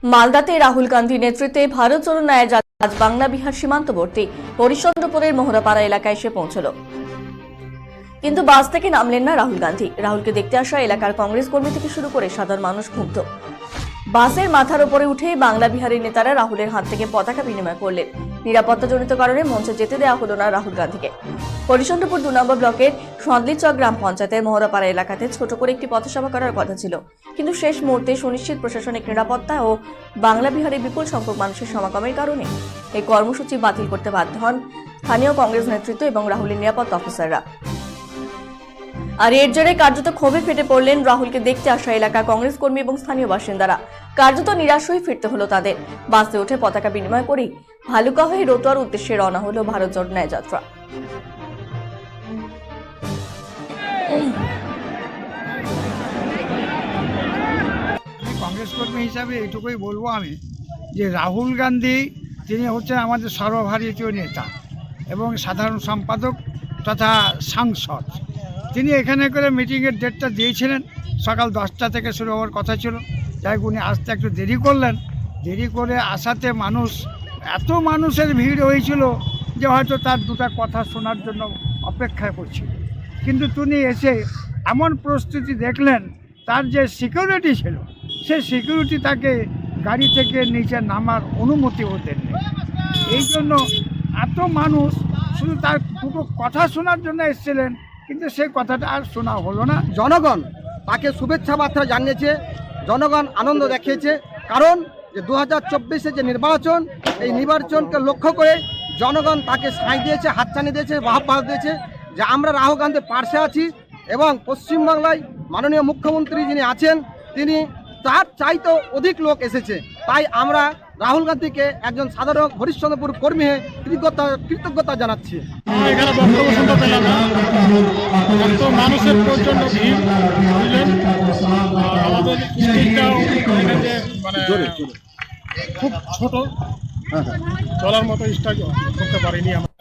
মালদাতে রাহুল গান্ধীর নেতৃত্বে ভারত জোড়ো ন্যায় যাত্রা আজ বাংলা বিহার সীমান্তবর্তী হরিশ্চন্দ্রপুরের মোহরাপাড়া এলাকায় এসে পৌঁছল। কিন্তু বাস থেকে নামলেন না রাহুল গান্ধী। রাহুলকে দেখতে আসা এলাকার কংগ্রেস কর্মী থেকে শুরু করে সাধারণ মানুষ ক্ষুব্ধ। বাসের মাথার উপরে উঠে বাংলা বিহারের নেতারা রাহুলের হাত থেকে পতাকা বিনিময় করলেন। নিরাপত্তাজনিত কারণে মঞ্চে যেতে দেওয়া হলো না রাহুল গান্ধীকে। হরিশ্চন্দ্রপুর 2 নম্বর ব্লকের সন্দলিচক গ্রাম পঞ্চায়েতের মোহরাপাড়া এলাকাতে ছোট করে একটি পথসভা করার কথা ছিল, কিন্তু শেষ মুহূর্তে সুনিশ্চিত প্রশাসনিক নিরাপত্তা ও বাংলা বিহারে বিপুল সংখ্যক মানুষের সমাগমের কারণে এই কর্মসূচি বাতিল করতে বাধ্য হন স্থানীয় কংগ্রেস নেতৃত্ব এবং রাহুলের নিরাপত্তা অফিসাররা। আর এর জেরে কার্যত ক্ষোভে ফেটে পড়লেন রাহুলকে দেখতে আসা এলাকার কংগ্রেস কর্মী এবং স্থানীয় বাসিন্দারা। কার্যত নিরাশ হয়ে ফিরতে হলো তাদের। বাসে উঠে পতাকা বিনিময় করেই ভালুকা হয়ে রতুয়ার উদ্দেশ্যে রওনা হলো ভারত জোড়ো ন্যায় যাত্রা। কংগ্রেস কর্মী হিসাবে এইটুকুই বলবো আমি যে রাহুল গান্ধী তিনি হচ্ছেন আমাদের সর্বভারতীয় নেতা এবং সাধারণ সম্পাদক তথা সাংসদ। তিনি এখানে করে মিটিংয়ের ডেটটা দিয়েছিলেন, সকাল 10টা থেকে শুরু হওয়ার কথা ছিল। যাই উনি আসতে একটু দেরি করলেন। দেরি করে আসাতে এত মানুষের ভিড় হয়েছিল যে হয়তো তার দুটা কথা শোনার জন্য অপেক্ষা করছিল। কিন্তু তিনি এসে এমন প্রস্তুতি দেখলেন, তার যে সিকিউরিটি ছিল সেই সিকিউরিটি তাকে গাড়ি থেকে নিচে নামার অনুমতিও দেননি। এই জন্য এত মানুষ শুধু তার দুটো কথা শোনার জন্য এসেছিলেন, কিন্তু সেই কথাটা আর শোনা হলো না। জনগণ তাকে শুভেচ্ছা বার্তা জানিয়েছে, জনগণ আনন্দ দেখিয়েছে। কারণ যে 2024-এ যে নির্বাচন, এই নির্বাচনকে লক্ষ্য করে জনগণ তাকে সাঁই দিয়েছে, হাতছানি দিয়েছে, বাহবা দিয়েছে যে আমরা রাহুল গান্ধীর পাশে আছি। এবং পশ্চিমবাংলায় মাননীয় মুখ্যমন্ত্রী যিনি আছেন, তিনি তার চাইতেও অধিক লোক এসেছে। তাই আমরা রাহুল গান্ধীকে একজন সাধারণ হরিশ্চন্দ্রপুর কর্মী হয়ে কৃতজ্ঞতা জানাচ্ছি। এখানে বক্তব্য শুনতে পেলাম না, এত মানুষের প্রচন্ড ভিড় বুঝলেন। আমাদের স্টেজটাও মানে খুব ছোট, চলার মতো স্টেজ করতে পারিনি আমরা।